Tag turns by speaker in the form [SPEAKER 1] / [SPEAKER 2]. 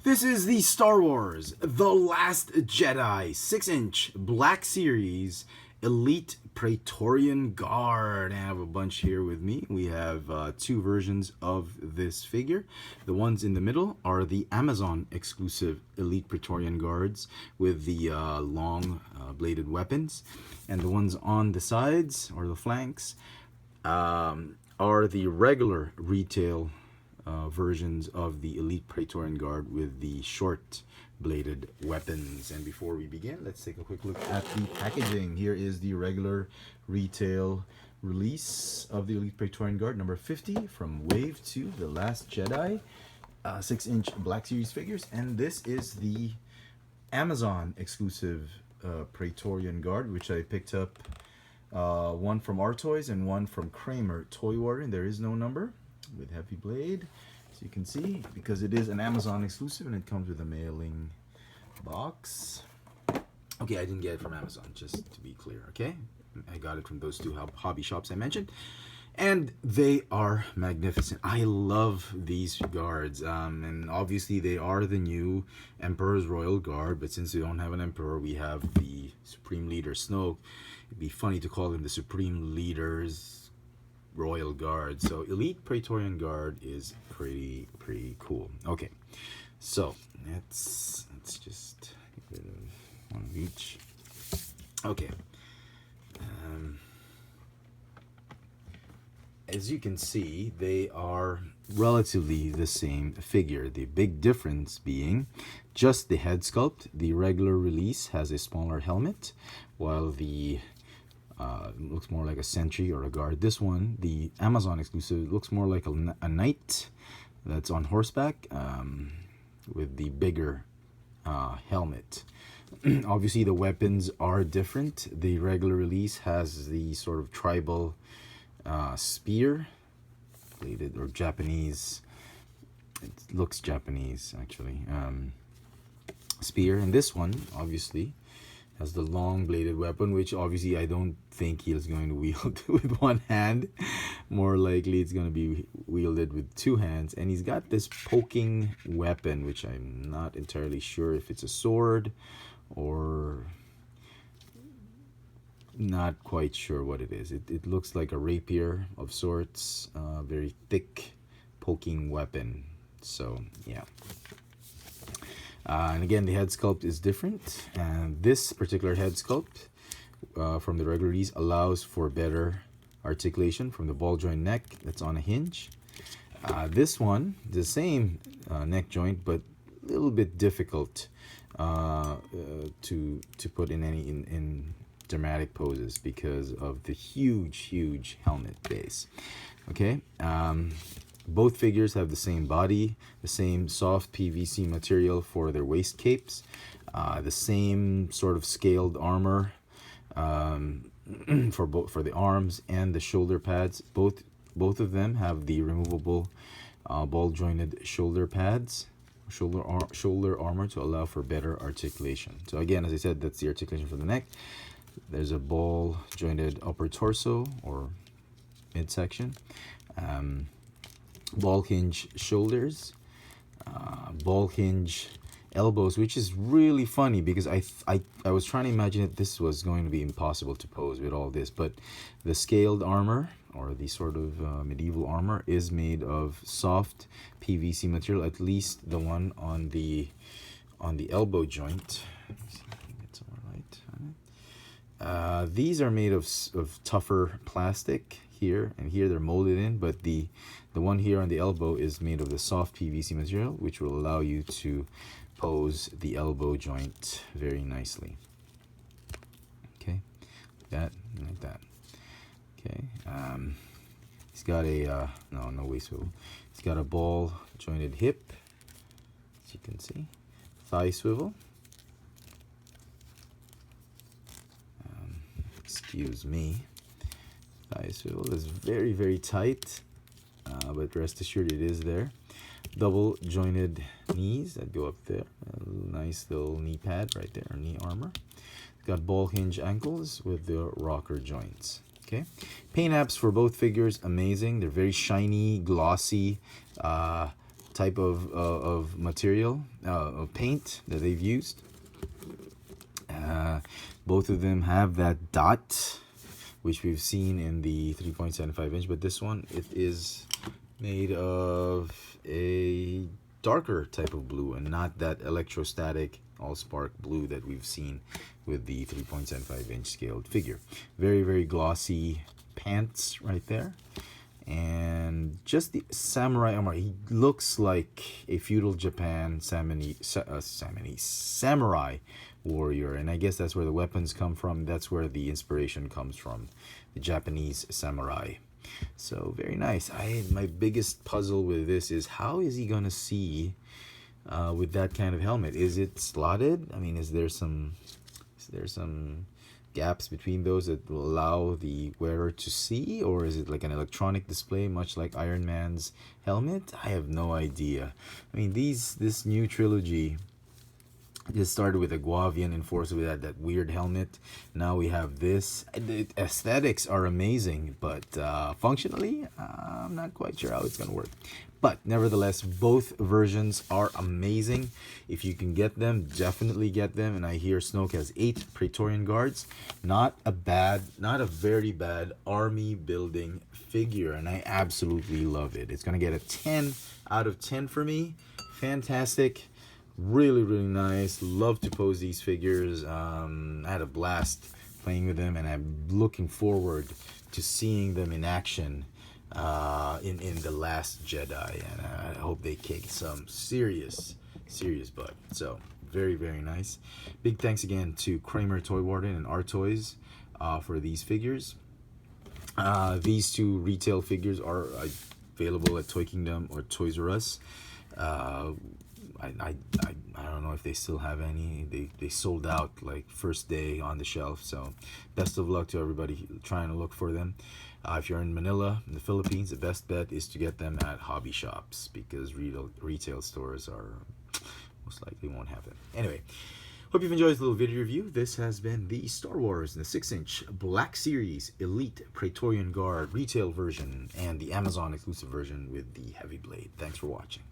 [SPEAKER 1] This is the Star Wars The Last Jedi 6-inch Black Series Elite Praetorian Guard. I have a bunch here with me. We have two versions of this figure. The ones in the middle are the Amazon exclusive Elite Praetorian Guards with the long bladed weapons. And the ones on the sides or the flanks are the regular retail versions of the Elite Praetorian Guard with the short bladed weapons. And before we begin, let's take a quick look at the packaging. Here is the regular retail release of the Elite Praetorian Guard number 50 from Wave 2, The Last Jedi, 6-inch Black Series figures. And this is the Amazon exclusive Praetorian Guard, which I picked up one from Our Toys and one from Kramer Toy Water, and there is no number, with heavy blade, as you can see, because it is an Amazon exclusive and it comes with a mailing box. Okay, I didn't get it from Amazon, just to be clear, okay? I got it from those two hobby shops I mentioned, and they are magnificent. I love these guards, and obviously they are the new Emperor's Royal Guard, but since we don't have an Emperor, we have the Supreme Leader Snoke. It'd be funny to call him the Supreme Leader's Royal Guard. So Elite Praetorian Guard is pretty cool. Okay, so let's just get rid of one of each. Okay, as you can see, they are relatively the same figure. The big difference being just the head sculpt. The regular release has a smaller helmet, while the looks more like a sentry or a guard. This one, the Amazon exclusive, looks more like a knight that's on horseback with the bigger helmet. Obviously, the weapons are different. The regular release has the sort of tribal spear, bladed or Japanese. It looks Japanese actually. Spear, and this one obviously has the long bladed weapon, which obviously I don't think he's going to wield with one hand. More likely it's going to be wielded with two hands. And he's got this poking weapon, which I'm not entirely sure if it's a sword or not quite sure what it is. It looks like a rapier of sorts, very thick poking weapon. So yeah. And again, the head sculpt is different, and this particular head sculpt from the regular release allows for better articulation from the ball joint neck that's on a hinge. This one, the same neck joint, but a little bit difficult to put in dramatic poses because of the huge helmet base. Okay. Both figures have the same body, the same soft PVC material for their waist capes, the same sort of scaled armor for the arms and the shoulder pads. Both of them have the removable ball jointed shoulder pads, shoulder armor to allow for better articulation. So again, as I said, that's the articulation for the neck. There's a ball jointed upper torso or midsection. Ball hinge shoulders, ball hinge elbows, which is really funny because I was trying to imagine that this was going to be impossible to pose with all this, but the scaled armor or the sort of medieval armor is made of soft PVC material, at least the one on the elbow joint. Let me see if I can get some more light on it. These are made of tougher plastic here, and here they're molded in, but the one here on the elbow is made of the soft PVC material, which will allow you to pose the elbow joint very nicely. Okay, like that. Okay, he's got a no waist swivel. He's got a ball jointed hip, as you can see, thigh swivel. Excuse me. Thigh swivel is very tight, but rest assured it is there. Double jointed knees that go up there. A nice little knee pad right there, or knee armor. It's got ball hinge ankles with the rocker joints. Okay, paint apps for both figures, amazing. They're very shiny, glossy, type of material, of paint that they've used. Both of them have that dot, which we've seen in the 3.75 inch, but this one, it is made of a darker type of blue and not that electrostatic all spark blue that we've seen with the 3.75 inch scaled figure. Very, very glossy pants right there. And just the samurai armor, he looks like a feudal Japan samurai warrior, and I guess that's where the weapons come from. That's where the inspiration comes from, the Japanese samurai. So very nice. My biggest puzzle with this is, how is he gonna see with that kind of helmet? Is it slotted? I mean, is there some gaps between those that will allow the wearer to see, or is it like an electronic display, much like Iron Man's helmet? I have no idea. I mean, this new trilogy just started with a Guavian Enforcer with that weird helmet. Now we have this. The aesthetics are amazing, but functionally, I'm not quite sure how it's gonna work. But nevertheless, both versions are amazing. If you can get them, definitely get them. And I hear Snoke has 8 Praetorian guards. Not a very bad army building figure, and I absolutely love it. It's gonna get a 10 out of 10 for me. Fantastic. Really, really nice. Love to pose these figures. I had a blast playing with them, and I'm looking forward to seeing them in action in The Last Jedi, and I hope they kick some serious butt. So very, very nice. Big thanks again to Kramer Toy Warden and Our Toys for these figures. These two retail figures are available at Toy Kingdom or Toys R Us. I don't know if they still have any. They sold out like first day on the shelf. So best of luck to everybody trying to look for them. If you're in Manila, in the Philippines, the best bet is to get them at hobby shops, because retail stores are most likely won't have them. Anyway, hope you've enjoyed this little video review. This has been the Star Wars in the 6-inch Black Series Elite Praetorian Guard retail version and the Amazon exclusive version with the heavy blade. Thanks for watching.